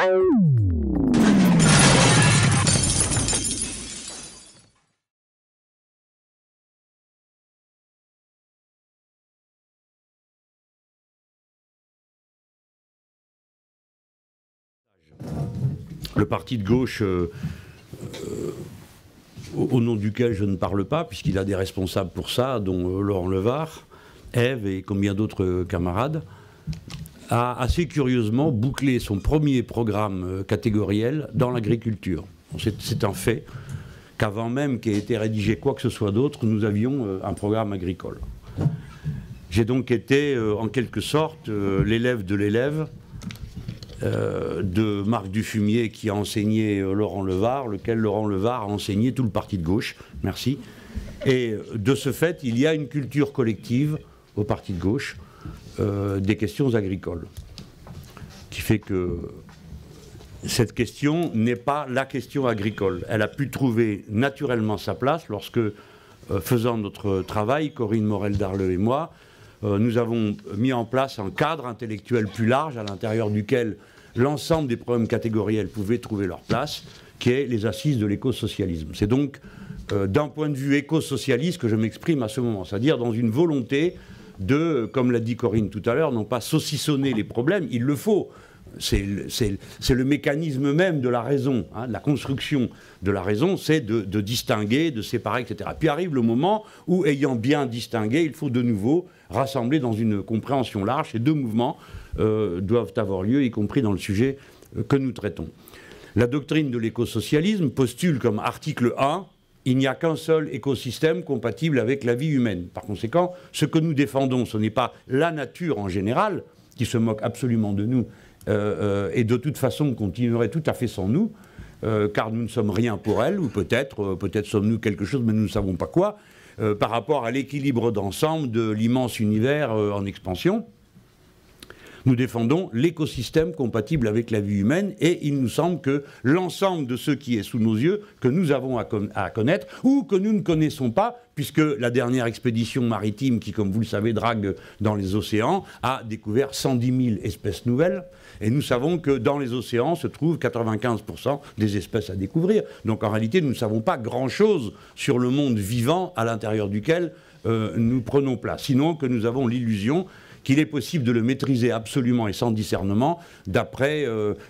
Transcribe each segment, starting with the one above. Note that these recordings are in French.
Le parti de gauche, au nom duquel je ne parle pas, puisqu'il a des responsables pour ça, dont Laurent Levard, Ève et combien d'autres camarades, a assez curieusement bouclé son premier programme catégoriel dans l'agriculture. C'est un fait qu'avant même qu'ait été rédigé quoi que ce soit d'autre, nous avions un programme agricole. J'ai donc été, en quelque sorte, l'élève de l'élève de Marc Dufumier qui a enseigné Laurent Levard, lequel Laurent Levard a enseigné tout le parti de gauche. Merci. Et de ce fait, il y a une culture collective au parti de gauche des questions agricoles, qui fait que cette question n'est pas la question agricole. Elle a pu trouver naturellement sa place lorsque, faisant notre travail, Corinne Morel-Darleux et moi, nous avons mis en place un cadre intellectuel plus large à l'intérieur duquel l'ensemble des problèmes catégoriels pouvaient trouver leur place, qui est les assises de l'écosocialisme. C'est donc d'un point de vue écosocialiste que je m'exprime à ce moment, c'est-à-dire dans une volonté de, comme l'a dit Corinne tout à l'heure, non pas saucissonner les problèmes, il le faut. C'est le mécanisme même de la raison, hein, de la construction de la raison, c'est de distinguer, de séparer, etc. Puis arrive le moment où, ayant bien distingué, il faut de nouveau rassembler dans une compréhension large. Ces deux mouvements doivent avoir lieu, y compris dans le sujet que nous traitons. La doctrine de l'écosocialisme postule comme article 1, il n'y a qu'un seul écosystème compatible avec la vie humaine. Par conséquent, ce que nous défendons, ce n'est pas la nature en général, qui se moque absolument de nous, et de toute façon continuerait tout à fait sans nous, car nous ne sommes rien pour elle, ou peut-être sommes-nous quelque chose, mais nous ne savons pas quoi, par rapport à l'équilibre d'ensemble de l'immense univers en expansion. Nous défendons l'écosystème compatible avec la vie humaine, et il nous semble que l'ensemble de ce qui est sous nos yeux, que nous avons à connaître, ou que nous ne connaissons pas, puisque la dernière expédition maritime qui, comme vous le savez, drague dans les océans, a découvert 110 000 espèces nouvelles, et nous savons que dans les océans se trouvent 95% des espèces à découvrir. Donc en réalité, nous ne savons pas grand-chose sur le monde vivant à l'intérieur duquel nous prenons place, sinon que nous avons l'illusion qu'il est possible de le maîtriser absolument et sans discernement d'après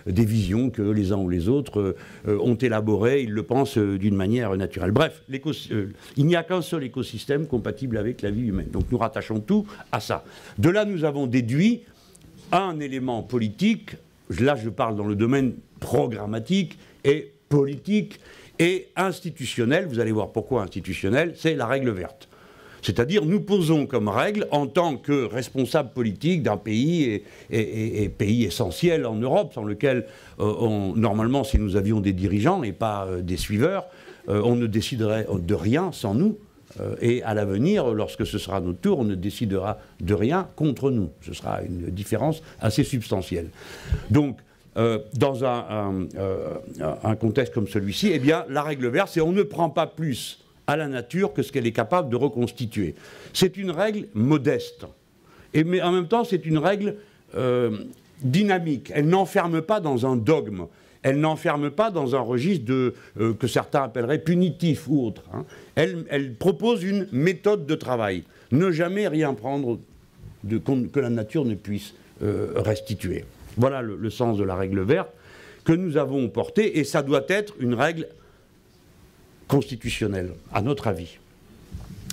des visions que les uns ou les autres ont élaborées, ils le pensent d'une manière naturelle. Bref, il n'y a qu'un seul écosystème compatible avec la vie humaine. Donc nous rattachons tout à ça. De là, nous avons déduit un élément politique, là je parle dans le domaine programmatique et politique et institutionnel, vous allez voir pourquoi institutionnel, c'est la règle verte. C'est-à-dire, nous posons comme règle, en tant que responsable politique d'un pays, et pays essentiel en Europe, sans lequel, normalement, si nous avions des dirigeants et pas des suiveurs, on ne déciderait de rien sans nous. Et à l'avenir, lorsque ce sera notre tour, on ne décidera de rien contre nous. Ce sera une différence assez substantielle. Donc, dans un contexte comme celui-ci, eh bien, la règle verte, c'est on ne prend pas plus à la nature que ce qu'elle est capable de reconstituer. C'est une règle modeste, mais en même temps c'est une règle dynamique. Elle n'enferme pas dans un dogme, elle n'enferme pas dans un registre que certains appelleraient punitif ou autre. Hein. Elle propose une méthode de travail. Ne jamais rien prendre que la nature ne puisse restituer. Voilà le sens de la règle verte que nous avons portée, et ça doit être une règle constitutionnelle, à notre avis.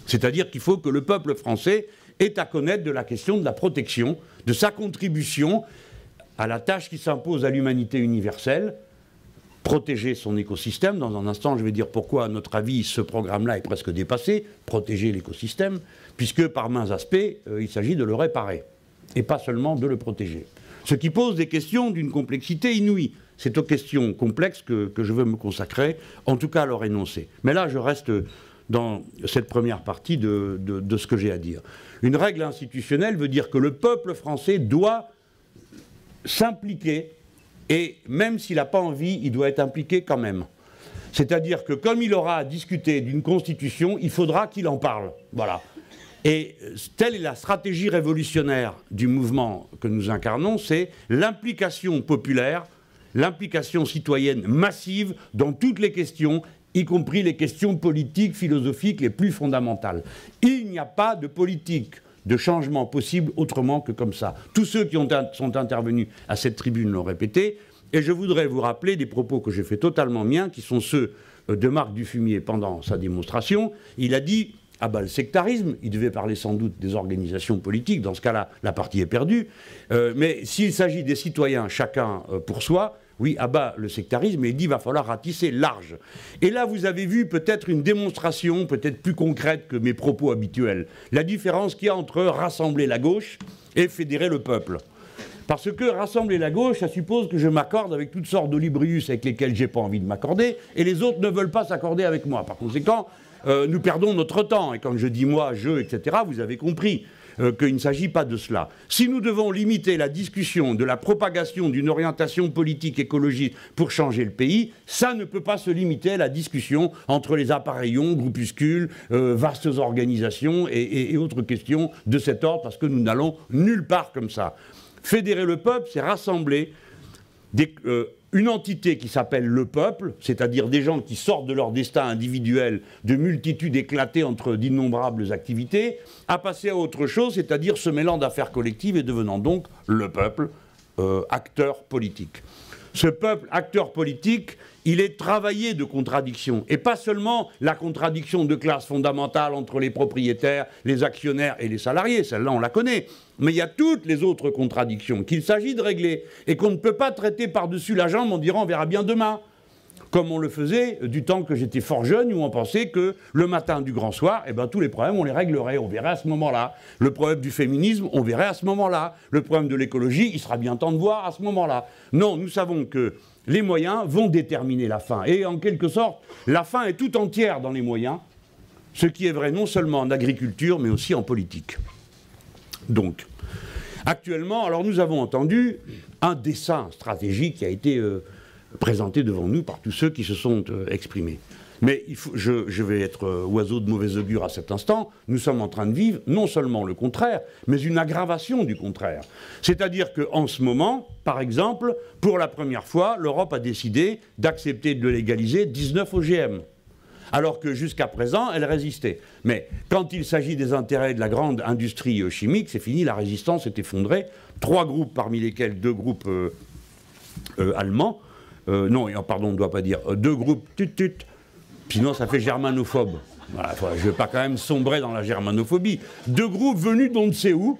C'est-à-dire qu'il faut que le peuple français ait à connaître de la question de la protection, de sa contribution à la tâche qui s'impose à l'humanité universelle, protéger son écosystème. Dans un instant, je vais dire pourquoi, à notre avis, ce programme-là est presque dépassé, protéger l'écosystème, puisque par maints aspects, il s'agit de le réparer, et pas seulement de le protéger. Ce qui pose des questions d'une complexité inouïe. C'est aux questions complexes que je veux me consacrer, en tout cas à leur énoncer. Mais là, je reste dans cette première partie de ce que j'ai à dire. Une règle institutionnelle veut dire que le peuple français doit s'impliquer, et même s'il n'a pas envie, il doit être impliqué quand même. C'est-à-dire que comme il aura à discuter d'une constitution, il faudra qu'il en parle. Voilà. Et telle est la stratégie révolutionnaire du mouvement que nous incarnons, c'est l'implication populaire l'implication citoyenne massive dans toutes les questions, y compris les questions politiques, philosophiques les plus fondamentales. Il n'y a pas de politique de changement possible autrement que comme ça. Tous ceux qui sont intervenus à cette tribune l'ont répété, et je voudrais vous rappeler des propos que j'ai fait totalement miens, qui sont ceux de Marc Dufumier pendant sa démonstration. Il a dit, ah ben le sectarisme, il devait parler sans doute des organisations politiques, dans ce cas-là, la partie est perdue, mais s'il s'agit des citoyens, chacun pour soi, oui, ah bah le sectarisme, il dit qu'il va falloir ratisser large. Et là, vous avez vu peut-être une démonstration, peut-être plus concrète que mes propos habituels, la différence qu'il y a entre rassembler la gauche et fédérer le peuple. Parce que rassembler la gauche, ça suppose que je m'accorde avec toutes sortes d'olibrius avec lesquels j'ai pas envie de m'accorder, et les autres ne veulent pas s'accorder avec moi. Par conséquent, nous perdons notre temps. Et quand je dis moi, je, etc., vous avez compris qu'il ne s'agit pas de cela. Si nous devons limiter la discussion de la propagation d'une orientation politique écologiste pour changer le pays, ça ne peut pas se limiter à la discussion entre les appareillons, groupuscules, vastes organisations et autres questions de cet ordre, parce que nous n'allons nulle part comme ça. Fédérer le peuple, c'est rassembler une entité qui s'appelle le peuple, c'est-à-dire des gens qui sortent de leur destin individuel, de multitudes éclatées entre d'innombrables activités, à passer à autre chose, c'est-à-dire se mêlant d'affaires collectives et devenant donc le peuple, acteur politique. Ce peuple, acteur politique, il est travaillé de contradictions. Et pas seulement la contradiction de classe fondamentale entre les propriétaires, les actionnaires et les salariés, celle-là on la connaît. Mais il y a toutes les autres contradictions qu'il s'agit de régler et qu'on ne peut pas traiter par-dessus la jambe en disant on verra bien demain. Comme on le faisait du temps que j'étais fort jeune, où on pensait que le matin du grand soir, eh ben, tous les problèmes, on les réglerait, on verrait à ce moment-là. Le problème du féminisme, on verrait à ce moment-là. Le problème de l'écologie, il sera bien temps de voir à ce moment-là. Non, nous savons que les moyens vont déterminer la fin. Et en quelque sorte, la fin est tout entière dans les moyens, ce qui est vrai non seulement en agriculture, mais aussi en politique. Donc, actuellement, alors nous avons entendu un dessin stratégique qui a été présenté devant nous par tous ceux qui se sont exprimés. Mais je vais être oiseau de mauvais augure à cet instant, nous sommes en train de vivre non seulement le contraire, mais une aggravation du contraire. C'est-à-dire qu'en ce moment, par exemple, pour la première fois, l'Europe a décidé d'accepter de légaliser 19 OGM. Alors que jusqu'à présent, elle résistait. Mais quand il s'agit des intérêts de la grande industrie chimique, c'est fini, la résistance est effondrée. 3 groupes, parmi lesquels 2 groupes allemands, non, pardon, on ne doit pas dire, 2 groupes sinon ça fait germanophobe. Voilà, je ne vais pas quand même sombrer dans la germanophobie. 2 groupes venus d'on ne sait où,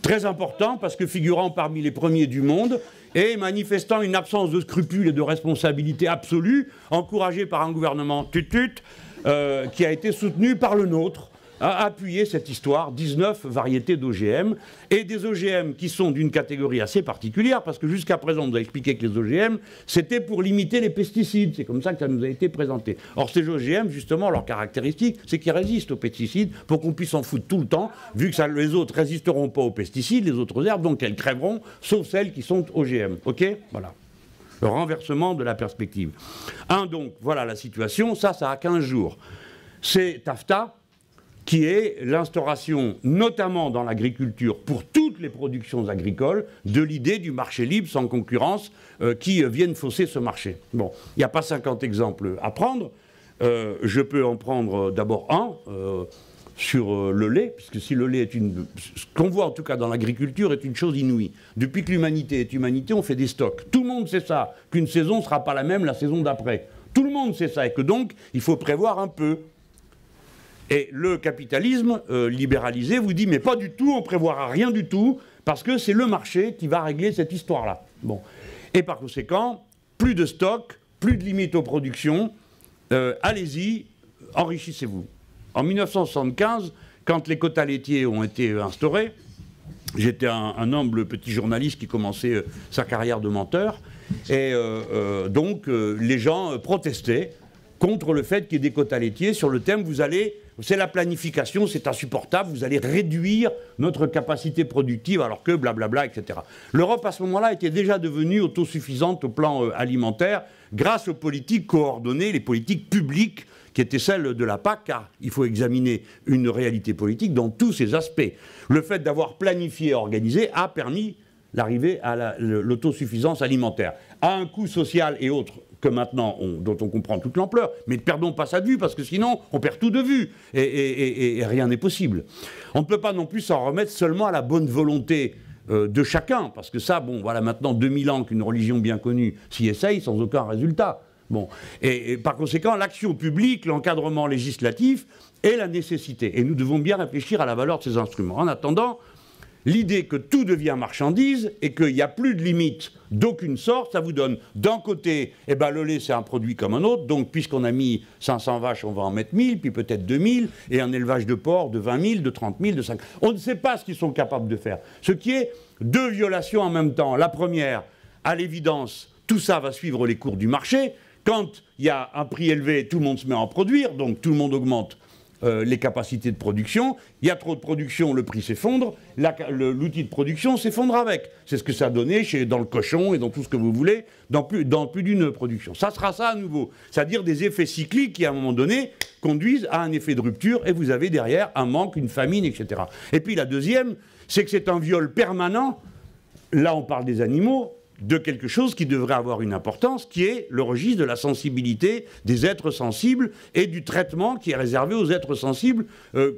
très importants parce que figurant parmi les premiers du monde, et manifestant une absence de scrupules et de responsabilité absolue, encouragé par un gouvernement qui a été soutenu par le nôtre, a appuyé cette histoire, 19 variétés d'OGM, et des OGM qui sont d'une catégorie assez particulière, parce que jusqu'à présent, on nous a expliqué que les OGM, c'était pour limiter les pesticides, c'est comme ça que ça nous a été présenté. Or, ces OGM, justement, leur caractéristique, c'est qu'ils résistent aux pesticides, pour qu'on puisse en foutre tout le temps, vu que les autres ne résisteront pas aux pesticides, les autres herbes, donc elles crèveront, sauf celles qui sont OGM. OK ? Voilà. Le renversement de la perspective. Donc, voilà la situation, ça a 15 jours. C'est TAFTA, qui est l'instauration, notamment dans l'agriculture, pour toutes les productions agricoles, de l'idée du marché libre sans concurrence qui viennent fausser ce marché. Bon, il n'y a pas 50 exemples à prendre. Je peux en prendre d'abord un sur le lait, puisque si le lait est ce qu'on voit en tout cas dans l'agriculture est une chose inouïe. Depuis que l'humanité est humanité, on fait des stocks. Tout le monde sait ça, qu'une saison ne sera pas la même la saison d'après. Tout le monde sait ça, et que donc, il faut prévoir un peu. Et le capitalisme libéralisé vous dit, mais pas du tout, on ne prévoira rien du tout, parce que c'est le marché qui va régler cette histoire-là. Bon. Et par conséquent, plus de stock, plus de limites aux productions, allez-y, enrichissez-vous. En 1975, quand les quotas laitiers ont été instaurés, j'étais un humble petit journaliste qui commençait sa carrière de menteur, et donc les gens protestaient contre le fait qu'il y ait des quotas laitiers sur le thème c'est la planification, c'est insupportable, vous allez réduire notre capacité productive alors que blablabla, etc. L'Europe à ce moment-là était déjà devenue autosuffisante au plan alimentaire grâce aux politiques coordonnées, les politiques publiques qui étaient celles de la PAC, car il faut examiner une réalité politique dans tous ses aspects. Le fait d'avoir planifié et organisé a permis l'arrivée à l'autosuffisance alimentaire, à un coût social et autres que maintenant, dont on comprend toute l'ampleur, mais ne perdons pas ça de vue, parce que sinon, on perd tout de vue, et rien n'est possible. On ne peut pas non plus s'en remettre seulement à la bonne volonté de chacun, parce que ça, bon, voilà maintenant 2000 ans qu'une religion bien connue s'y essaye sans aucun résultat. Bon. Et par conséquent, l'action publique, l'encadrement législatif est la nécessité. Et nous devons bien réfléchir à la valeur de ces instruments. En attendant, l'idée que tout devient marchandise et qu'il n'y a plus de limite d'aucune sorte, ça vous donne d'un côté, eh ben, le lait c'est un produit comme un autre, donc puisqu'on a mis 500 vaches, on va en mettre 1000, puis peut-être 2000, et un élevage de porc de 20 000, de 30 000, de 5 000. On ne sait pas ce qu'ils sont capables de faire. Ce qui est deux violations en même temps. La première, à l'évidence, tout ça va suivre les cours du marché. Quand il y a un prix élevé, tout le monde se met à en produire, donc tout le monde augmente les capacités de production. Il y a trop de production, le prix s'effondre, l'outil de production s'effondre avec. C'est ce que ça a donné dans le cochon et dans tout ce que vous voulez, dans plus d'une production. Ça sera ça à nouveau. C'est-à-dire des effets cycliques qui, à un moment donné, conduisent à un effet de rupture et vous avez derrière un manque, une famine, etc. Et puis la deuxième, c'est que c'est un viol permanent, là on parle des animaux, de quelque chose qui devrait avoir une importance, qui est le registre de la sensibilité des êtres sensibles et du traitement qui est réservé aux êtres sensibles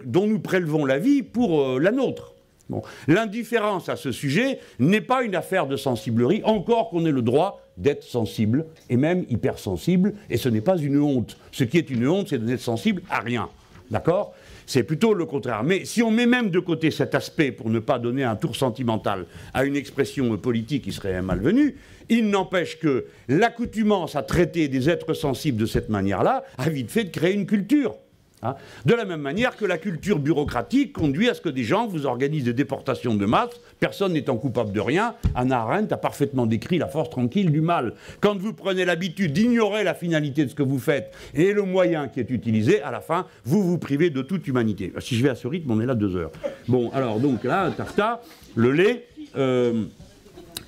dont nous prélevons la vie pour la nôtre. Bon. L'indifférence à ce sujet n'est pas une affaire de sensiblerie, encore qu'on ait le droit d'être sensible, et même hypersensible, et ce n'est pas une honte. Ce qui est une honte, c'est d'être sensible à rien. D'accord ? C'est plutôt le contraire. Mais si on met même de côté cet aspect pour ne pas donner un tour sentimental à une expression politique qui serait malvenue, il n'empêche que l'accoutumance à traiter des êtres sensibles de cette manière-là a vite fait de créer une culture. Hein, de la même manière que la culture bureaucratique conduit à ce que des gens vous organisent des déportations de masse, personne n'étant coupable de rien. Hannah Arendt a parfaitement décrit la force tranquille du mal. Quand vous prenez l'habitude d'ignorer la finalité de ce que vous faites et le moyen qui est utilisé, à la fin, vous vous privez de toute humanité. Si je vais à ce rythme, on est là 2 heures. Bon, alors donc là, tarta, le lait,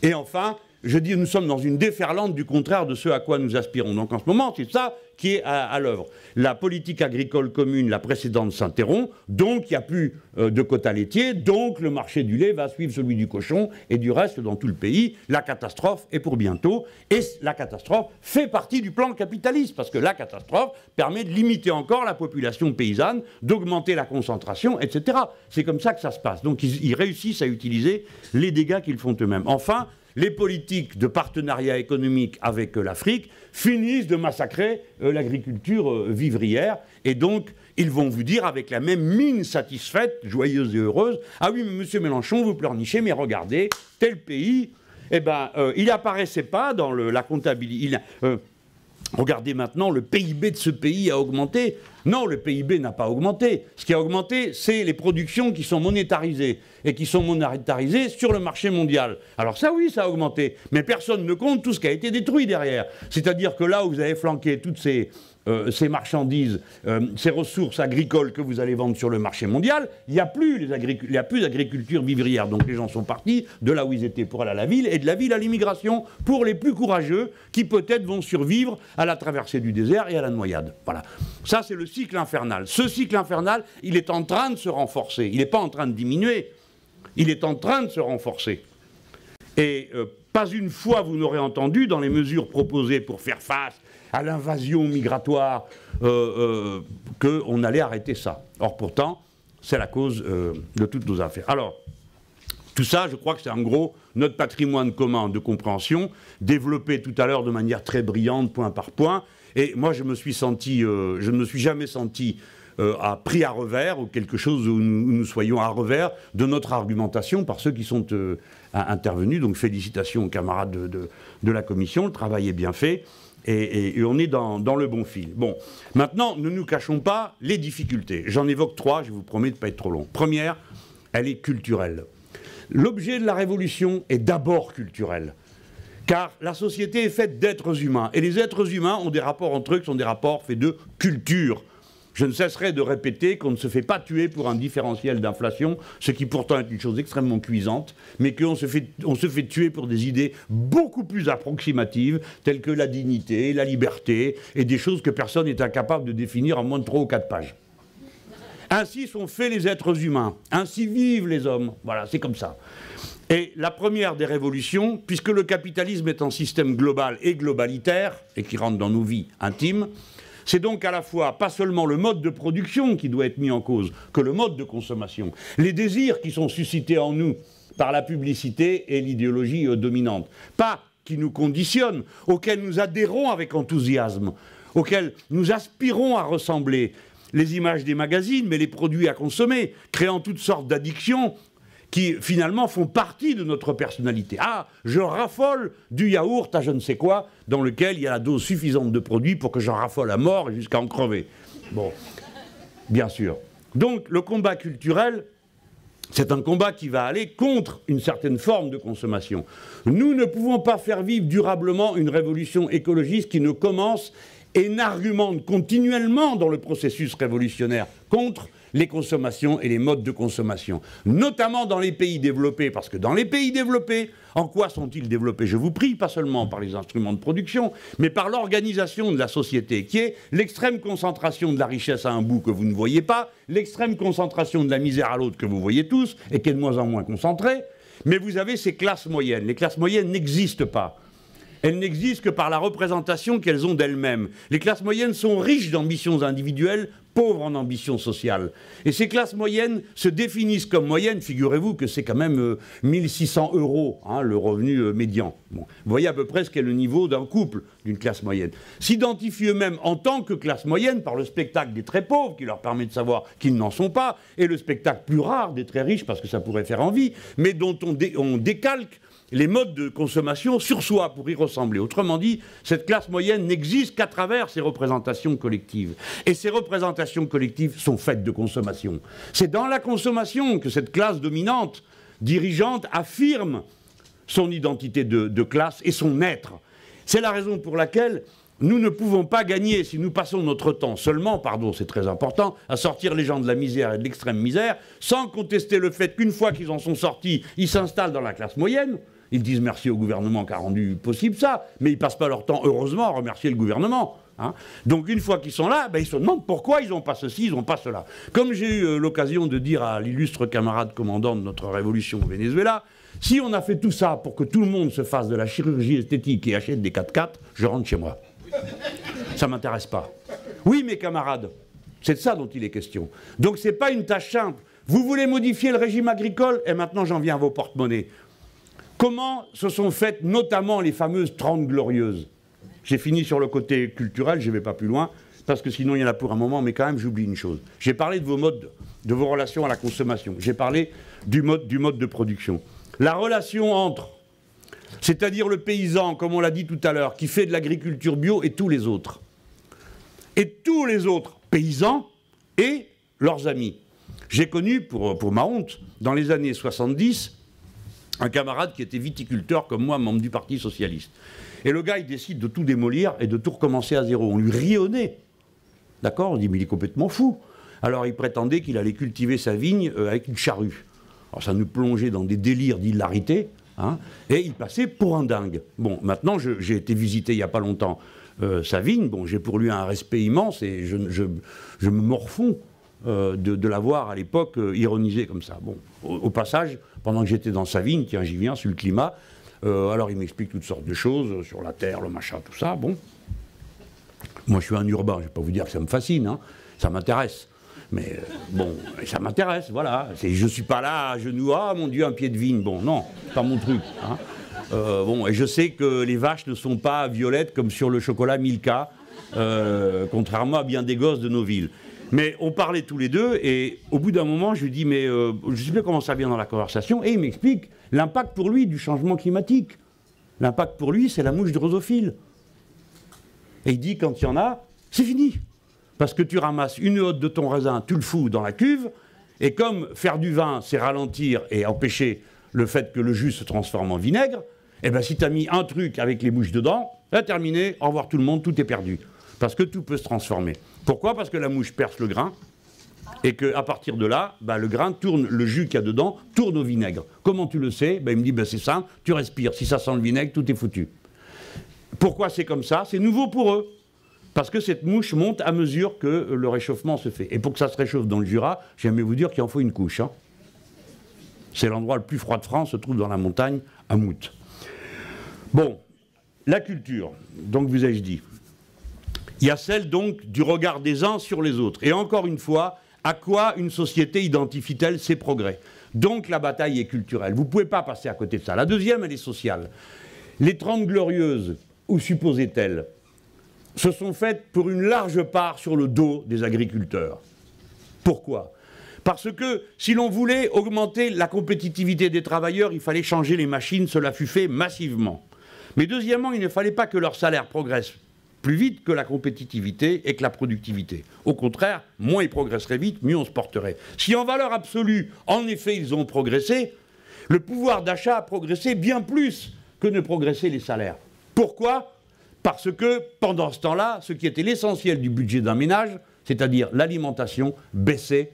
et enfin, je dis, nous sommes dans une déferlante du contraire de ce à quoi nous aspirons. Donc en ce moment, c'est ça qui est à l'œuvre. La politique agricole commune, la précédente, s'interrompt, donc il n'y a plus de quotas laitiers, donc le marché du lait va suivre celui du cochon et du reste dans tout le pays. La catastrophe est pour bientôt, et la catastrophe fait partie du plan capitaliste, parce que la catastrophe permet de limiter encore la population paysanne, d'augmenter la concentration, etc. C'est comme ça que ça se passe. Donc ils réussissent à utiliser les dégâts qu'ils font eux-mêmes. Enfin, les politiques de partenariat économique avec l'Afrique finissent de massacrer l'agriculture vivrière. Et donc, ils vont vous dire avec la même mine satisfaite, joyeuse et heureuse, « Ah oui, mais monsieur Mélenchon, vous pleurnichez, mais regardez, tel pays, eh ben, il n'apparaissait pas dans la comptabilité. Regardez maintenant, le PIB de ce pays a augmenté. » Non, le PIB n'a pas augmenté. Ce qui a augmenté, c'est les productions qui sont monétarisées, et qui sont monétarisées sur le marché mondial. Alors ça, oui, ça a augmenté. Mais personne ne compte tout ce qui a été détruit derrière. C'est-à-dire que là où vous avez flanqué toutes ces marchandises, ces ressources agricoles que vous allez vendre sur le marché mondial, il n'y a plus d'agriculture vivrière. Donc les gens sont partis de là où ils étaient pour aller à la ville, et de la ville à l'immigration pour les plus courageux qui peut-être vont survivre à la traversée du désert et à la noyade. Voilà. Ça, c'est le cycle infernal. Ce cycle infernal, il est en train de se renforcer. Il n'est pas en train de diminuer. Il est en train de se renforcer. Et pas une fois vous n'aurez entendu, dans les mesures proposées pour faire face à l'invasion migratoire, qu'on allait arrêter ça. Or, pourtant, c'est la cause de toutes nos affaires. Alors, tout ça, je crois que c'est en gros notre patrimoine commun de compréhension, développé tout à l'heure de manière très brillante, point par point. Et moi, je ne me suis jamais senti pris à revers, ou quelque chose où nous soyons à revers de notre argumentation par ceux qui sont intervenus. Donc félicitations aux camarades de la commission, le travail est bien fait, et on est dans le bon fil. Bon, maintenant, ne nous cachons pas les difficultés. J'en évoque 3, je vous promets de ne pas être trop long. Première, elle est culturelle. L'objet de la révolution est d'abord culturel. Car la société est faite d'êtres humains. Et les êtres humains ont des rapports entre eux qui sont des rapports faits de culture. Je ne cesserai de répéter qu'on ne se fait pas tuer pour un différentiel d'inflation, ce qui pourtant est une chose extrêmement cuisante, mais qu'on se fait tuer pour des idées beaucoup plus approximatives, telles que la dignité, la liberté, et des choses que personne n'est incapable de définir en moins de 3 ou 4 pages. Ainsi sont faits les êtres humains, ainsi vivent les hommes. Voilà, c'est comme ça. Et la première des révolutions, puisque le capitalisme est un système global et globalitaire, et qui rentre dans nos vies intimes, c'est donc à la fois pas seulement le mode de production qui doit être mis en cause, que le mode de consommation. Les désirs qui sont suscités en nous par la publicité et l'idéologie dominante. Pas qui nous conditionnent, auxquels nous adhérons avec enthousiasme, auxquels nous aspirons à ressembler. Les images des magazines, mais les produits à consommer, créant toutes sortes d'addictions qui finalement font partie de notre personnalité. Ah, je raffole du yaourt à je ne sais quoi, dans lequel il y a la dose suffisante de produits pour que j'en raffole à mort jusqu'à en crever. Bon, bien sûr. Donc le combat culturel, c'est un combat qui va aller contre une certaine forme de consommation. Nous ne pouvons pas faire vivre durablement une révolution écologiste qui ne commence et n'argumente continuellement dans le processus révolutionnaire contre les consommations et les modes de consommation, notamment dans les pays développés, parce que dans les pays développés, en quoi sont-ils développés? Je vous prie, pas seulement par les instruments de production, mais par l'organisation de la société, qui est l'extrême concentration de la richesse à un bout que vous ne voyez pas, l'extrême concentration de la misère à l'autre que vous voyez tous, et qui est de moins en moins concentrée, mais vous avez ces classes moyennes. Les classes moyennes n'existent pas. Elles n'existent que par la représentation qu'elles ont d'elles-mêmes. Les classes moyennes sont riches d'ambitions individuelles, pauvres en ambitions sociales. Et ces classes moyennes se définissent comme moyennes. Figurez-vous que c'est quand même 1600 €, hein, le revenu médian. Bon. Vous voyez à peu près ce qu'est le niveau d'un couple d'une classe moyenne. S'identifient eux-mêmes en tant que classe moyenne par le spectacle des très pauvres, qui leur permet de savoir qu'ils n'en sont pas, et le spectacle plus rare des très riches, parce que ça pourrait faire envie, mais dont on décalque les modes de consommation sur soi pour y ressembler. Autrement dit, cette classe moyenne n'existe qu'à travers ces représentations collectives. Et ces représentations collectives sont faites de consommation. C'est dans la consommation que cette classe dominante, dirigeante, affirme son identité de classe et son être. C'est la raison pour laquelle nous ne pouvons pas gagner si nous passons notre temps seulement, pardon, c'est très important, à sortir les gens de la misère et de l'extrême misère, sans contester le fait qu'une fois qu'ils en sont sortis, ils s'installent dans la classe moyenne. Ils disent merci au gouvernement qui a rendu possible ça, mais ils ne passent pas leur temps, heureusement, à remercier le gouvernement. Hein. Donc une fois qu'ils sont là, ben, ils se demandent pourquoi ils n'ont pas ceci, ils n'ont pas cela. Comme j'ai eu l'occasion de dire à l'illustre camarade commandant de notre révolution au Venezuela, si on a fait tout ça pour que tout le monde se fasse de la chirurgie esthétique et achète des 4x4, je rentre chez moi. Ça ne m'intéresse pas. Oui, mes camarades, c'est de ça dont il est question. Donc ce n'est pas une tâche simple. Vous voulez modifier le régime agricole, et maintenant j'en viens à vos porte-monnaies. Comment se sont faites notamment les fameuses 30 glorieuses? J'ai fini sur le côté culturel, je ne vais pas plus loin, parce que sinon il y en a pour un moment, mais quand même j'oublie une chose. J'ai parlé de vos modes, de vos relations à la consommation. J'ai parlé du mode de production. La relation entre, c'est-à-dire le paysan, comme on l'a dit tout à l'heure, qui fait de l'agriculture bio et tous les autres. Et tous les autres paysans et leurs amis. J'ai connu, pour ma honte, dans les années 70, un camarade qui était viticulteur comme moi, membre du Parti Socialiste. Et le gars, il décide de tout démolir et de tout recommencer à zéro. On lui riait au nez. D'accord? On dit, mais il est complètement fou. Alors il prétendait qu'il allait cultiver sa vigne avec une charrue. Alors ça nous plongeait dans des délires d'hilarité, hein, et il passait pour un dingue. Bon, maintenant, j'ai été visiter il n'y a pas longtemps sa vigne. Bon, j'ai pour lui un respect immense et je me morfonds de l'avoir à l'époque ironisé comme ça. Bon, au passage, pendant que j'étais dans sa vigne, tiens, j'y viens, sur le climat, alors il m'explique toutes sortes de choses, sur la terre, le machin, tout ça, bon. Moi, je suis un urbain, je ne vais pas vous dire que ça me fascine, hein, ça m'intéresse. Mais bon, ça m'intéresse, voilà. Je ne suis pas là à genoux, ah mon Dieu, un pied de vigne, bon, non, c'est pas mon truc. Hein. Bon, et je sais que les vaches ne sont pas violettes comme sur le chocolat Milka, contrairement à bien des gosses de nos villes. Mais on parlait tous les deux, et au bout d'un moment, je lui dis, mais je ne sais plus comment ça vient dans la conversation, et il m'explique l'impact pour lui du changement climatique. L'impact pour lui, c'est la mouche drosophile. Et il dit, quand il y en a, c'est fini. Parce que tu ramasses une hotte de ton raisin, tu le fous dans la cuve, et comme faire du vin, c'est ralentir et empêcher le fait que le jus se transforme en vinaigre, eh bien si tu as mis un truc avec les mouches dedans, c'est terminé, au revoir tout le monde, tout est perdu. Parce que tout peut se transformer. Pourquoi? Parce que la mouche perce le grain, et qu'à partir de là, bah, le grain tourne, le jus qu'il y a dedans tourne au vinaigre. Comment tu le sais? Bah, il me dit, bah, c'est simple, tu respires. Si ça sent le vinaigre, tout est foutu. Pourquoi c'est comme ça? C'est nouveau pour eux. Parce que cette mouche monte à mesure que le réchauffement se fait. Et pour que ça se réchauffe dans le Jura, j'aime vous dire qu'il en faut une couche. Hein. C'est l'endroit le plus froid de France, se trouve dans la montagne, à Mout. Bon, la culture, donc vous ai-je dit. Il y a celle donc du regard des uns sur les autres. Et encore une fois, à quoi une société identifie-t-elle ses progrès? Donc la bataille est culturelle. Vous ne pouvez pas passer à côté de ça. La deuxième, elle est sociale. Les 30 Glorieuses, où supposait-elle, se sont faites pour une large part sur le dos des agriculteurs. Pourquoi? Parce que si l'on voulait augmenter la compétitivité des travailleurs, il fallait changer les machines, cela fut fait massivement. Mais deuxièmement, il ne fallait pas que leur salaire progresse plus vite que la compétitivité et que la productivité. Au contraire, moins ils progresseraient vite, mieux on se porterait. Si en valeur absolue, en effet, ils ont progressé, le pouvoir d'achat a progressé bien plus que ne progressaient les salaires. Pourquoi? Parce que, pendant ce temps-là, ce qui était l'essentiel du budget d'un ménage, c'est-à-dire l'alimentation, baissait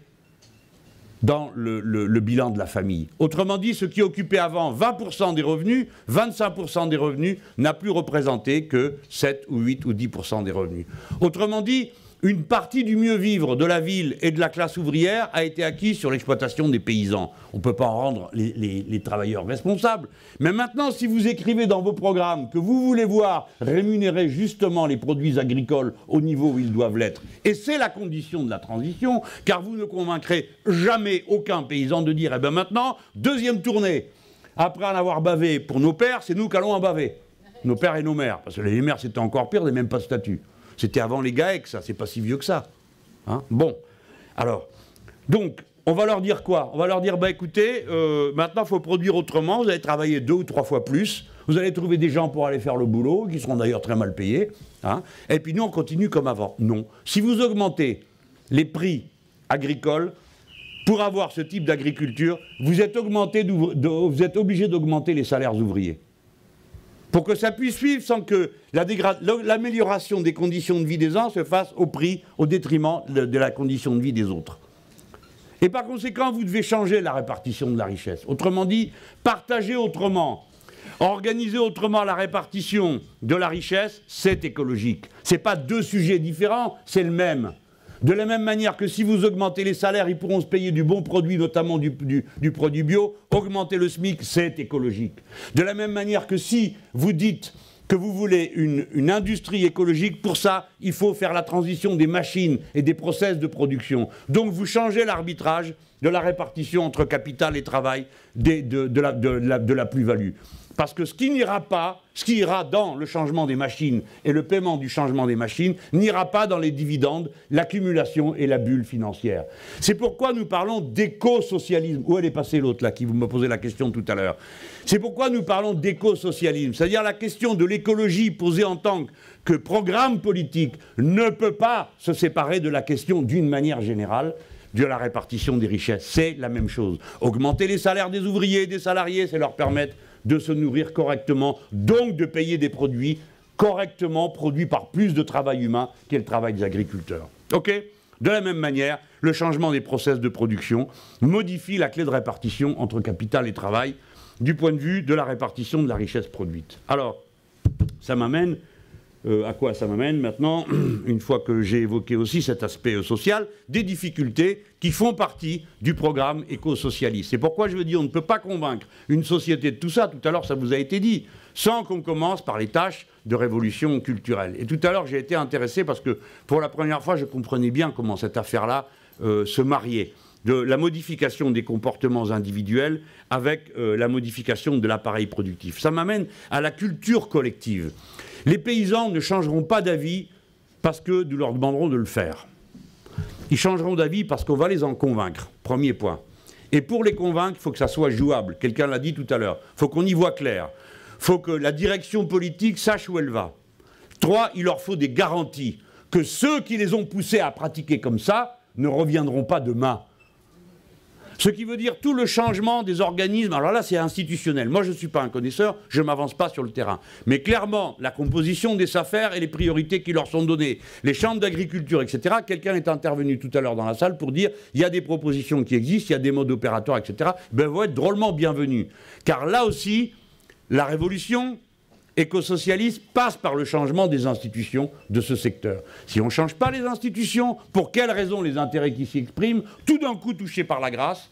dans le bilan de la famille. Autrement dit, ce qui occupait avant 20% des revenus, 25% des revenus n'a plus représenté que 7 ou 8 ou 10% des revenus. Autrement dit, une partie du mieux vivre de la ville et de la classe ouvrière a été acquise sur l'exploitation des paysans. On ne peut pas en rendre les travailleurs responsables. Mais maintenant, si vous écrivez dans vos programmes que vous voulez voir rémunérer justement les produits agricoles au niveau où ils doivent l'être, et c'est la condition de la transition, car vous ne convaincrez jamais aucun paysan de dire « Eh bien maintenant, deuxième tournée, après en avoir bavé pour nos pères, c'est nous qu'allons en baver. » Nos pères et nos mères, parce que les mères c'était encore pire, n'avaient même pas de statut. C'était avant les GAEC, ça, c'est pas si vieux que ça. Hein, bon, alors, donc, on va leur dire quoi? On va leur dire, bah écoutez, maintenant il faut produire autrement, vous allez travailler 2 ou 3 fois plus, vous allez trouver des gens pour aller faire le boulot, qui seront d'ailleurs très mal payés, hein, et puis nous on continue comme avant. Non. Si vous augmentez les prix agricoles, pour avoir ce type d'agriculture, vous êtes obligé d'augmenter les salaires ouvriers. Pour que ça puisse suivre sans que l'amélioration des conditions de vie des uns se fasse au détriment de la condition de vie des autres. Et par conséquent, vous devez changer la répartition de la richesse. Autrement dit, partager autrement, organiser autrement la répartition de la richesse, c'est écologique. Ce n'est pas 2 sujets différents, c'est le même. De la même manière que si vous augmentez les salaires, ils pourront se payer du bon produit, notamment du produit bio. Augmenter le SMIC, c'est écologique. De la même manière que si vous dites que vous voulez une industrie écologique, pour ça, il faut faire la transition des machines et des process de production. Donc vous changez l'arbitrage de la répartition entre capital et travail de la plus-value. Parce que ce qui ira dans le changement des machines et le paiement du changement des machines, n'ira pas dans les dividendes, l'accumulation et la bulle financière. C'est pourquoi nous parlons d'éco-socialisme. Où elle est passée l'autre là, qui vous me posait la question tout à l'heure? C'est pourquoi nous parlons d'éco-socialisme. C'est-à-dire la question de l'écologie posée en tant que programme politique ne peut pas se séparer de la question d'une manière générale de la répartition des richesses. C'est la même chose. Augmenter les salaires des ouvriers et des salariés, c'est leur permettre de se nourrir correctement, donc de payer des produits correctement produits par plus de travail humain qu'est le travail des agriculteurs. Ok? De la même manière, le changement des process de production modifie la clé de répartition entre capital et travail du point de vue de la répartition de la richesse produite. Alors, ça m'amène à quoi ça m'amène maintenant, une fois que j'ai évoqué aussi cet aspect social, des difficultés qui font partie du programme éco-socialiste. C'est pourquoi je veux dire on ne peut pas convaincre une société de tout ça, tout à l'heure ça vous a été dit, sans qu'on commence par les tâches de révolution culturelle. Et tout à l'heure j'ai été intéressé parce que pour la première fois je comprenais bien comment cette affaire-là se mariait. De la modification des comportements individuels avec la modification de l'appareil productif. Ça m'amène à la culture collective. Les paysans ne changeront pas d'avis parce que nous leur demanderons de le faire. Ils changeront d'avis parce qu'on va les en convaincre, premier point. Et pour les convaincre, il faut que ça soit jouable. Quelqu'un l'a dit tout à l'heure. Il faut qu'on y voit clair. Il faut que la direction politique sache où elle va. 3, il leur faut des garanties que ceux qui les ont poussés à pratiquer comme ça ne reviendront pas demain. Ce qui veut dire tout le changement des organismes, alors là c'est institutionnel, moi je ne suis pas un connaisseur, je ne m'avance pas sur le terrain. Mais clairement, la composition des SAFER et les priorités qui leur sont données, les chambres d'agriculture, etc., quelqu'un est intervenu tout à l'heure dans la salle pour dire il y a des propositions qui existent, il y a des modes opératoires, etc., ben vont être drôlement bienvenus. Car là aussi, la révolution, écosocialiste passe par le changement des institutions de ce secteur. Si on ne change pas les institutions, pour quelles raisons les intérêts qui s'y expriment, tout d'un coup touchés par la grâce,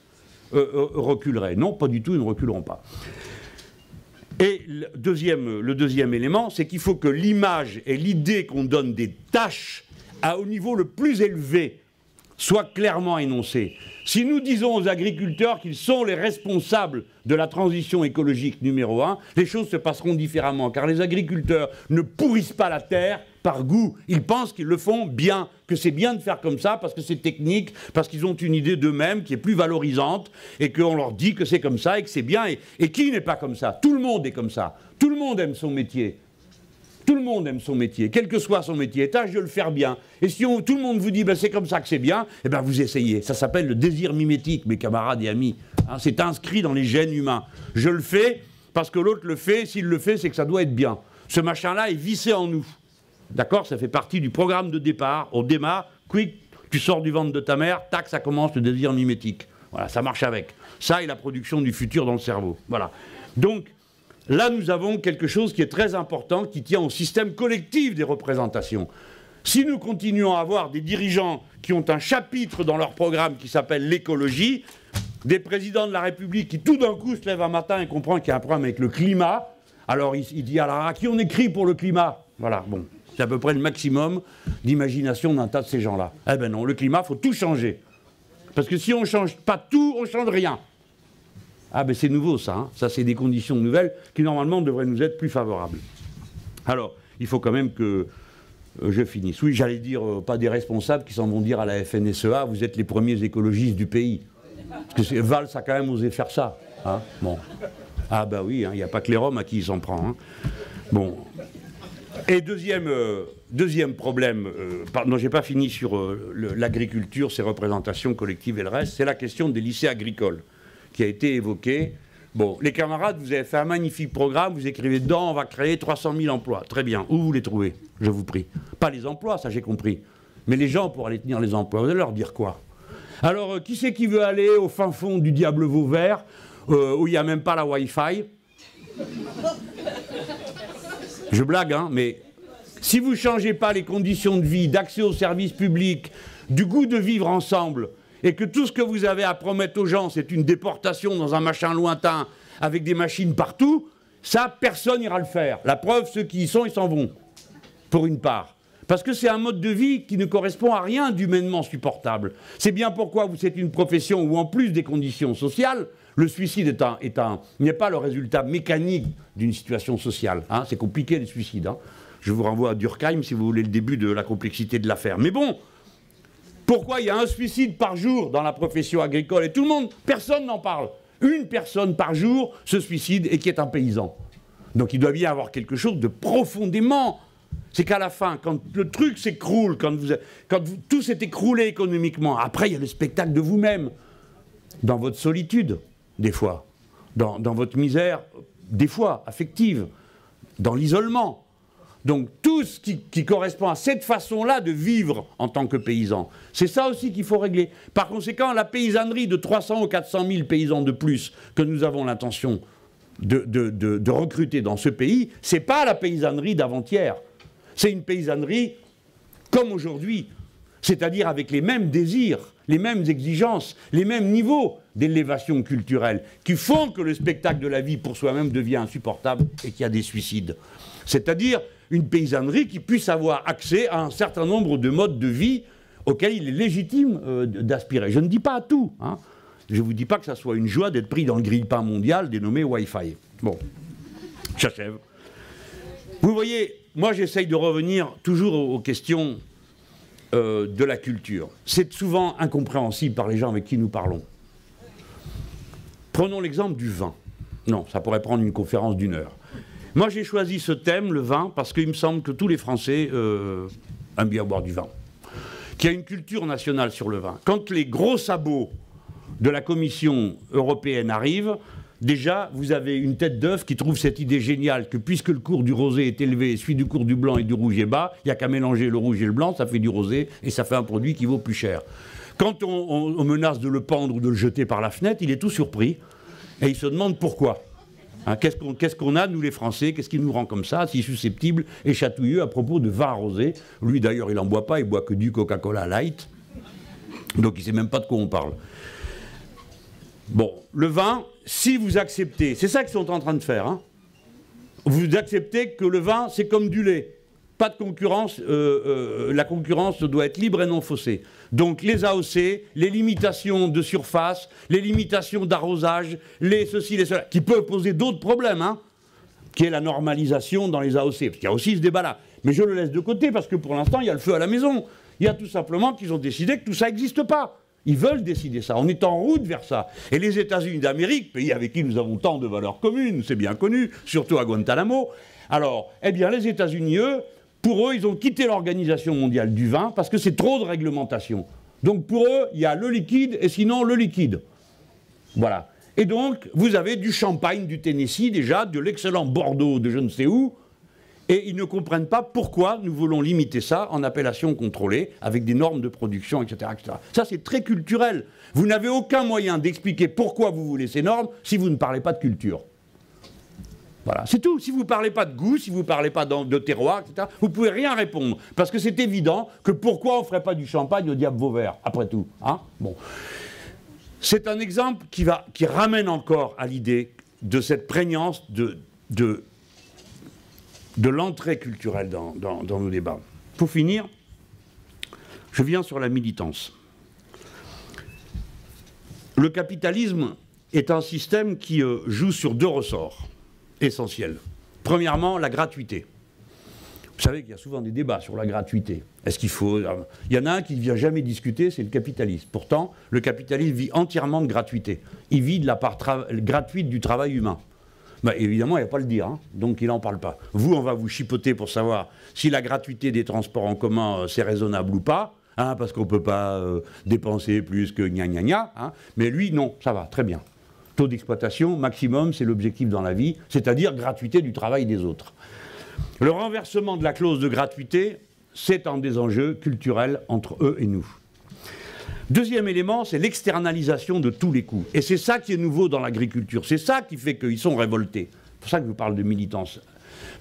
reculeraient? Non, pas du tout, ils ne reculeront pas. Et le deuxième élément, c'est qu'il faut que l'image et l'idée qu'on donne des tâches au niveau le plus élevé soit clairement énoncée. Si nous disons aux agriculteurs qu'ils sont les responsables de la transition écologique numéro 1, les choses se passeront différemment, car les agriculteurs ne pourrissent pas la terre par goût. Ils pensent qu'ils le font bien, que c'est bien de faire comme ça, parce que c'est technique, parce qu'ils ont une idée d'eux-mêmes qui est plus valorisante, et qu'on leur dit que c'est comme ça, et que c'est bien. Et qui n'est pas comme ça? Tout le monde est comme ça. Tout le monde aime son métier. Tout le monde aime son métier, quel que soit son métier, tâche de le faire bien. Et si tout le monde vous dit ben, c'est comme ça que c'est bien, eh ben, vous essayez. Ça s'appelle le désir mimétique, mes camarades et amis. Hein, c'est inscrit dans les gènes humains. Je le fais parce que l'autre le fait. S'il le fait, c'est que ça doit être bien. Ce machin-là est vissé en nous. D'accord? Ça fait partie du programme de départ. On démarre, quick, tu sors du ventre de ta mère, tac, ça commence le désir mimétique. Voilà, ça marche avec. Ça et la production du futur dans le cerveau. Voilà. Donc, là, nous avons quelque chose qui est très important, qui tient au système collectif des représentations. Si nous continuons à avoir des dirigeants qui ont un chapitre dans leur programme qui s'appelle l'écologie, des présidents de la République qui tout d'un coup se lèvent un matin et comprennent qu'il y a un problème avec le climat, alors il dit alors à qui on écrit pour le climat? Voilà, bon, c'est à peu près le maximum d'imagination d'un tas de ces gens-là. Eh ben non, le climat, il faut tout changer. Parce que si on ne change pas tout, on ne change rien. Ah ben c'est nouveau ça, hein. Ça c'est des conditions nouvelles qui normalement devraient nous être plus favorables. Alors, il faut quand même que je finisse. Oui, j'allais dire, pas des responsables qui s'en vont dire à la FNSEA, vous êtes les premiers écologistes du pays. Parce que Valls a quand même osé faire ça. Hein, bon. Ah ben oui, il n'y a pas que les Roms à qui il s'en prend. Hein. Bon. Et deuxième problème, pardon, j'ai pas fini sur l'agriculture, ses représentations collectives et le reste, c'est la question des lycées agricoles qui a été évoqué. Bon, les camarades, vous avez fait un magnifique programme, vous écrivez dedans, on va créer 300 000 emplois. Très bien, où vous les trouvez? Je vous prie. Pas les emplois, ça j'ai compris. Mais les gens pour aller tenir les emplois, vous allez leur dire quoi? Alors, qui c'est qui veut aller au fin fond du diable Vauvert, où il n'y a même pas la Wi-Fi? Je blague, hein, mais si vous ne changez pas les conditions de vie, d'accès aux services publics, du goût de vivre ensemble, et que tout ce que vous avez à promettre aux gens, c'est une déportation dans un machin lointain, avec des machines partout, ça, personne n'ira le faire. La preuve, ceux qui y sont, ils s'en vont, pour une part. Parce que c'est un mode de vie qui ne correspond à rien d'humainement supportable. C'est bien pourquoi c'est une profession où, en plus des conditions sociales, le suicide n'est pas le résultat mécanique d'une situation sociale. Hein. C'est compliqué, les suicides. Hein. Je vous renvoie à Durkheim, si vous voulez le début de la complexité de l'affaire. Mais bon, pourquoi il y a un suicide par jour dans la profession agricole et tout le monde, personne n'en parle. Une personne par jour se suicide et qui est un paysan. Donc il doit bien y avoir quelque chose de profondément... C'est qu'à la fin, quand le truc s'écroule, quand tout s'est écroulé économiquement, après il y a le spectacle de vous-même, dans votre solitude, des fois, dans votre misère, des fois, affective, dans l'isolement. Donc tout ce qui correspond à cette façon-là de vivre en tant que paysan, c'est ça aussi qu'il faut régler. Par conséquent, la paysannerie de 300 ou 400 000 paysans de plus que nous avons l'intention de recruter dans ce pays, c'est pas la paysannerie d'avant-hier. C'est une paysannerie comme aujourd'hui, c'est-à-dire avec les mêmes désirs, les mêmes exigences, les mêmes niveaux d'élévation culturelle qui font que le spectacle de la vie pour soi-même devient insupportable et qu'il y a des suicides. C'est-à-dire une paysannerie qui puisse avoir accès à un certain nombre de modes de vie auxquels il est légitime d'aspirer. Je ne dis pas à tout. Hein. Je ne vous dis pas que ça soit une joie d'être pris dans le grille-pain mondial dénommé Wi-Fi. Bon, j'achève. Vous voyez, moi j'essaye de revenir toujours aux questions de la culture. C'est souvent incompréhensible par les gens avec qui nous parlons. Prenons l'exemple du vin. Non, ça pourrait prendre une conférence d'1 heure. Moi, j'ai choisi ce thème, le vin, parce qu'il me semble que tous les Français aiment bien boire du vin. Qu'il y a une culture nationale sur le vin. Quand les gros sabots de la Commission européenne arrivent, déjà, vous avez une tête d'œuf qui trouve cette idée géniale que puisque le cours du rosé est élevé et celui du cours du blanc et du rouge est bas, il n'y a qu'à mélanger le rouge et le blanc, ça fait du rosé et ça fait un produit qui vaut plus cher. Quand on menace de le pendre ou de le jeter par la fenêtre, il est tout surpris et il se demande pourquoi. Hein, qu'est-ce qu'on a, nous les Français? Qu'est-ce qui nous rend comme ça, si susceptibles et chatouilleux à propos de vin rosé? Lui d'ailleurs il n'en boit pas, il boit que du Coca-Cola Light. Donc il ne sait même pas de quoi on parle. Bon, le vin, si vous acceptez, c'est ça qu'ils sont en train de faire, hein, vous acceptez que le vin c'est comme du lait. Pas de concurrence, la concurrence doit être libre et non faussée. Donc les AOC, les limitations de surface, les limitations d'arrosage, les ceci, les cela, qui peuvent poser d'autres problèmes, hein, qui est la normalisation dans les AOC. Parce qu'il y a aussi ce débat-là. Mais je le laisse de côté parce que pour l'instant, il y a le feu à la maison. Il y a tout simplement qu'ils ont décidé que tout ça n'existe pas. Ils veulent décider ça. On est en route vers ça. Et les États-Unis d'Amérique, pays avec qui nous avons tant de valeurs communes, c'est bien connu, surtout à Guantanamo. Alors, eh bien, les États-Unis, eux, pour eux, ils ont quitté l'Organisation mondiale du vin parce que c'est trop de réglementation. Donc pour eux, il y a le liquide et sinon le liquide. Voilà. Et donc, vous avez du champagne du Tennessee déjà, de l'excellent Bordeaux de je ne sais où, et ils ne comprennent pas pourquoi nous voulons limiter ça en appellation contrôlée, avec des normes de production, etc. etc. Ça, c'est très culturel. Vous n'avez aucun moyen d'expliquer pourquoi vous voulez ces normes si vous ne parlez pas de culture. Voilà, c'est tout. Si vous ne parlez pas de goût, si vous ne parlez pas de terroir, etc., vous ne pouvez rien répondre. Parce que c'est évident que pourquoi on ne ferait pas du champagne au diable Vauvert, après tout, hein, bon. C'est un exemple qui ramène encore à l'idée de cette prégnance de l'entrée culturelle dans nos débats. Pour finir, je viens sur la militance. Le capitalisme est un système qui joue sur deux ressorts essentiels. Premièrement, la gratuité. Vous savez qu'il y a souvent des débats sur la gratuité. Est-ce qu'il faut... Il y en a un qui ne vient jamais discuter, c'est le capitalisme. Pourtant, le capitalisme vit entièrement de gratuité. Il vit de la part gratuite du travail humain. Ben, évidemment, il n'y a pas à le dire, hein, donc il n'en parle pas. Vous, on va vous chipoter pour savoir si la gratuité des transports en commun, c'est raisonnable ou pas, hein, parce qu'on ne peut pas dépenser plus que gna gna gna, hein, mais lui, non, ça va, très bien. Taux d'exploitation maximum, c'est l'objectif dans la vie, c'est-à-dire gratuité du travail des autres. Le renversement de la clause de gratuité, c'est un des enjeux culturels entre eux et nous. Deuxième élément, c'est l'externalisation de tous les coûts. Et c'est ça qui est nouveau dans l'agriculture. C'est ça qui fait qu'ils sont révoltés. C'est pour ça que je vous parle de militance.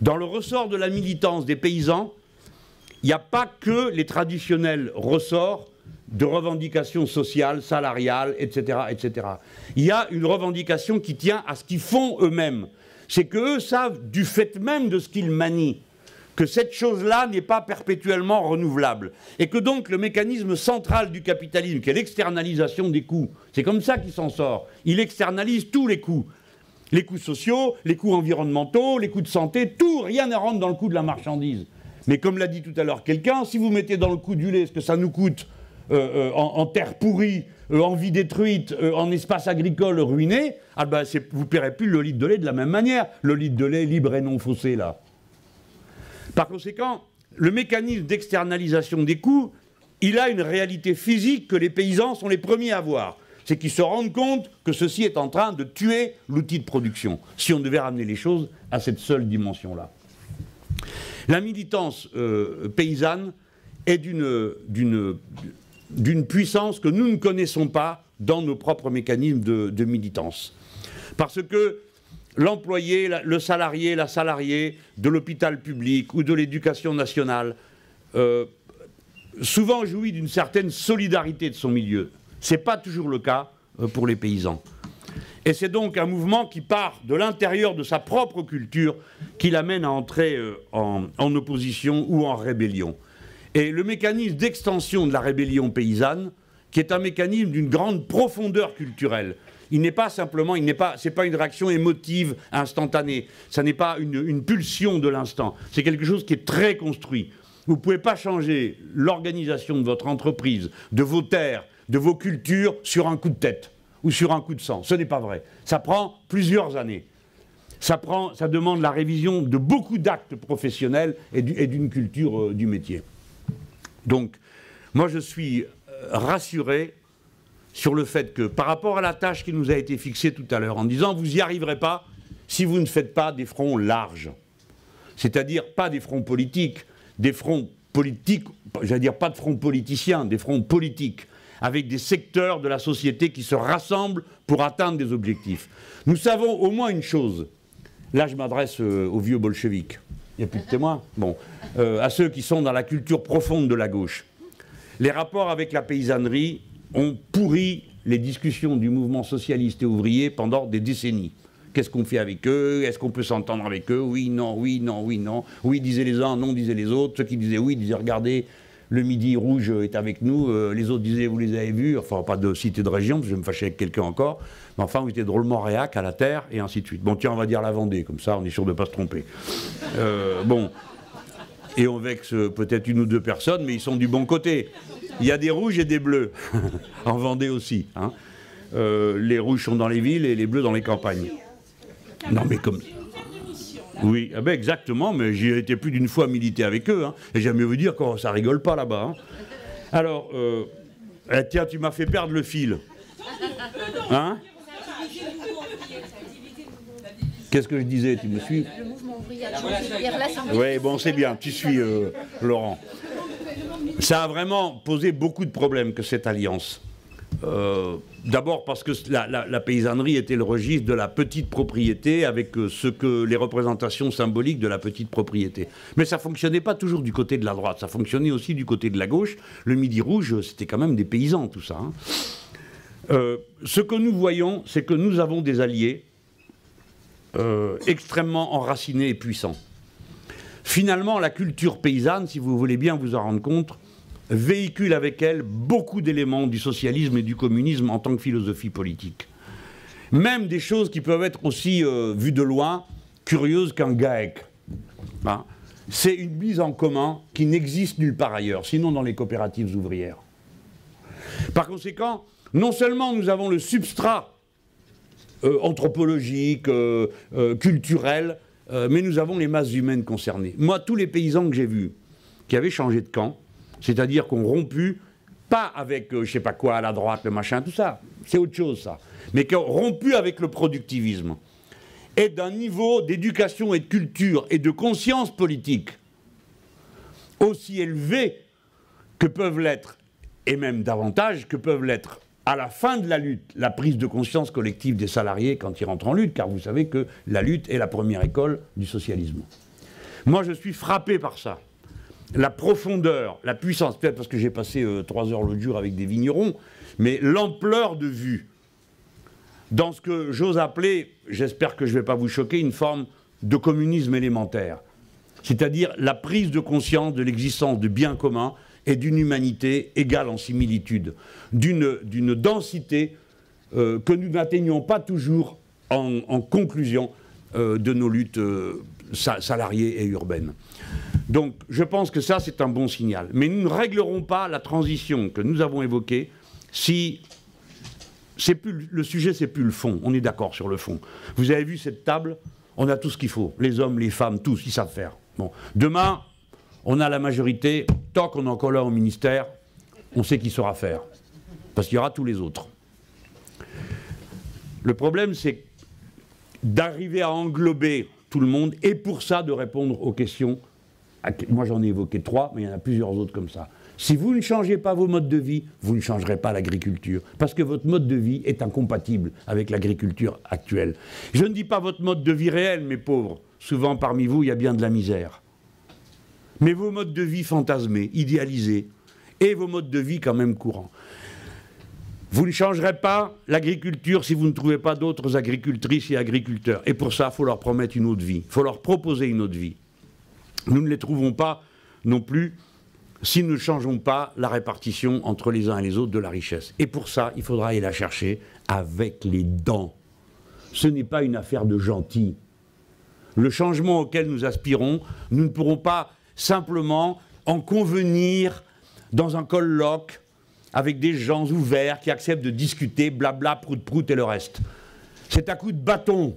Dans le ressort de la militance des paysans, il n'y a pas que les traditionnels ressorts de revendications sociales, salariales, etc., etc. Il y a une revendication qui tient à ce qu'ils font eux-mêmes. C'est qu'eux savent, du fait même de ce qu'ils manient, que cette chose-là n'est pas perpétuellement renouvelable. Et que donc le mécanisme central du capitalisme, qui est l'externalisation des coûts, c'est comme ça qu'il s'en sort. Il externalise tous les coûts. Les coûts sociaux, les coûts environnementaux, les coûts de santé, tout, rien ne rentre dans le coût de la marchandise. Mais comme l'a dit tout à l'heure quelqu'un, si vous mettez dans le coût du lait ce que ça nous coûte en terre pourrie, en vie détruite, en espace agricole ruiné, ah ben vous ne paierez plus le litre de lait de la même manière. Le litre de lait libre et non faussé, là. Par conséquent, le mécanisme d'externalisation des coûts, il a une réalité physique que les paysans sont les premiers à voir. C'est qu'ils se rendent compte que ceci est en train de tuer l'outil de production, si on devait ramener les choses à cette seule dimension-là. La militance paysanne est d'une puissance que nous ne connaissons pas dans nos propres mécanismes de militance. Parce que l'employé, le salarié, la salariée de l'hôpital public ou de l'éducation nationale souvent jouit d'une certaine solidarité de son milieu. Ce n'est pas toujours le cas pour les paysans. Et c'est donc un mouvement qui part de l'intérieur de sa propre culture qui l'amène à entrer en opposition ou en rébellion. Et le mécanisme d'extension de la rébellion paysanne, qui est un mécanisme d'une grande profondeur culturelle, il n'est pas simplement, c'est pas une réaction émotive instantanée, ça n'est pas une pulsion de l'instant, c'est quelque chose qui est très construit. Vous ne pouvez pas changer l'organisation de votre entreprise, de vos terres, de vos cultures sur un coup de tête ou sur un coup de sang. Ce n'est pas vrai. Ça prend plusieurs années. Ça demande la révision de beaucoup d'actes professionnels et d'une culture du métier. Donc, moi je suis rassuré sur le fait que, par rapport à la tâche qui nous a été fixée tout à l'heure, en disant vous n'y arriverez pas si vous ne faites pas des fronts larges. C'est-à-dire pas des fronts politiques, j'allais dire pas de fronts politiciens, des fronts politiques, avec des secteurs de la société qui se rassemblent pour atteindre des objectifs. Nous savons au moins une chose, Là, je m'adresse aux vieux bolcheviks. Il n'y a plus de témoins. Bon. À ceux qui sont dans la culture profonde de la gauche. Les rapports avec la paysannerie ont pourri les discussions du mouvement socialiste et ouvrier pendant des décennies. Qu'est-ce qu'on fait avec eux? Est-ce qu'on peut s'entendre avec eux? Oui, non, oui, non, oui, non. Oui, disaient les uns, non, disaient les autres. Ceux qui disaient oui disaient, regardez, le Midi Rouge est avec nous. Les autres disaient, vous les avez vus. Enfin, pas de cité de région, parce que je vais me fâcher avec quelqu'un encore. Mais enfin, vous étiez drôlement réac à la terre, et ainsi de suite. Bon, tiens, on va dire la Vendée, comme ça, on est sûr de ne pas se tromper. Bon. Et on vexe peut-être une ou deux personnes, mais ils sont du bon côté. Il y a des rouges et des bleus, en Vendée aussi. Hein. Les rouges sont dans les villes et les bleus dans les campagnes. Non, mais comme... Oui, eh ben exactement, mais j'y ai été plus d'une fois militer avec eux, hein, et j'aime mieux vous dire que ça rigole pas là-bas. Hein. Alors, tiens, tu m'as fait perdre le fil. Hein? Qu'est-ce que je disais? Tu me suis? Le mouvement ouvrier. Oui, bon, c'est bien, tu suis, Laurent. Ça a vraiment posé beaucoup de problèmes que cette alliance. D'abord parce que la paysannerie était le registre de la petite propriété avec les représentations symboliques de la petite propriété. Mais ça ne fonctionnait pas toujours du côté de la droite, ça fonctionnait aussi du côté de la gauche. Le Midi Rouge, c'était quand même des paysans, tout ça. Hein. Ce que nous voyons, c'est que nous avons des alliés extrêmement enracinés et puissants. Finalement, la culture paysanne, si vous voulez bien vous en rendre compte, véhicule avec elle beaucoup d'éléments du socialisme et du communisme en tant que philosophie politique. Même des choses qui peuvent être aussi, vues de loin, curieuses qu'un GAEC. Hein. C'est une mise en commun qui n'existe nulle part ailleurs, sinon dans les coopératives ouvrières. Par conséquent, non seulement nous avons le substrat anthropologique, culturel, mais nous avons les masses humaines concernées. Moi, tous les paysans que j'ai vus, qui avaient changé de camp, c'est-à-dire qu'on rompu, pas avec je sais pas quoi, à la droite, le machin, tout ça, c'est autre chose ça, mais qui ont rompu avec le productivisme, et d'un niveau d'éducation et de culture et de conscience politique aussi élevé que peuvent l'être, et même davantage que peuvent l'être, à la fin de la lutte, la prise de conscience collective des salariés quand ils rentrent en lutte, car vous savez que la lutte est la première école du socialisme. Moi, je suis frappé par ça. La profondeur, la puissance, peut-être parce que j'ai passé 3 heures l'autre jour avec des vignerons, mais l'ampleur de vue dans ce que j'ose appeler, j'espère que je ne vais pas vous choquer, une forme de communisme élémentaire. C'est-à-dire la prise de conscience de l'existence de biens communs et d'une humanité égale en similitude, d'une densité que nous n'atteignons pas toujours en conclusion de nos luttes salariées et urbaines. Donc je pense que ça c'est un bon signal. Mais nous ne réglerons pas la transition que nous avons évoquée si le sujet, c'est plus le fond. On est d'accord sur le fond. Vous avez vu cette table, on a tout ce qu'il faut. Les hommes, les femmes, tous, ils savent faire. Bon. Demain, on a la majorité, tant qu'on est encore là au ministère, on sait qui saura faire. Parce qu'il y aura tous les autres. Le problème, c'est d'arriver à englober tout le monde, et pour ça, de répondre aux questions. Moi, j'en ai évoqué 3, mais il y en a plusieurs autres comme ça. Si vous ne changez pas vos modes de vie, vous ne changerez pas l'agriculture. Parce que votre mode de vie est incompatible avec l'agriculture actuelle. Je ne dis pas votre mode de vie réel, mes pauvres. Souvent, parmi vous, il y a bien de la misère. Mais vos modes de vie fantasmés, idéalisés, et vos modes de vie quand même courants. Vous ne changerez pas l'agriculture si vous ne trouvez pas d'autres agricultrices et agriculteurs. Et pour ça, il faut leur promettre une autre vie. Il faut leur proposer une autre vie. Nous ne les trouvons pas non plus si nous ne changeons pas la répartition entre les uns et les autres de la richesse. Et pour ça, il faudra aller la chercher avec les dents. Ce n'est pas une affaire de gentils. Le changement auquel nous aspirons, nous ne pourrons pas simplement en convenir dans un colloque avec des gens ouverts qui acceptent de discuter, blabla, prout-prout et le reste. C'est à coup de bâton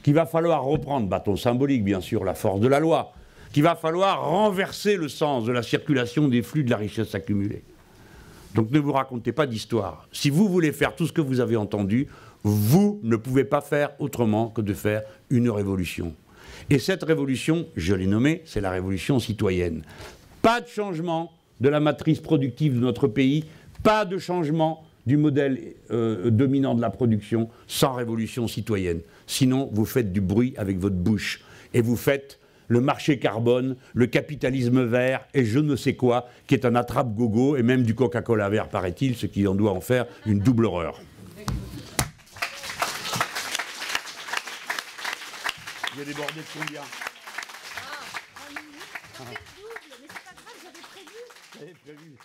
qu'il va falloir reprendre, bâton symbolique bien sûr, la force de la loi, qu'il va falloir renverser le sens de la circulation des flux de la richesse accumulée. Donc ne vous racontez pas d'histoire. Si vous voulez faire tout ce que vous avez entendu, vous ne pouvez pas faire autrement que de faire une révolution. Et cette révolution, je l'ai nommée, c'est la révolution citoyenne. Pas de changement de la matrice productive de notre pays, pas de changement du modèle dominant de la production sans révolution citoyenne. Sinon, vous faites du bruit avec votre bouche. Et vous faites le marché carbone, le capitalisme vert et je ne sais quoi, qui est un attrape-gogo, et même du Coca-Cola vert, paraît-il, ce qui en doit en faire une double horreur. J'ai débordé de combien? Ah, 1 minute, ça fait le double, mais c'est pas grave, j'avais prévu. J'avais prévu.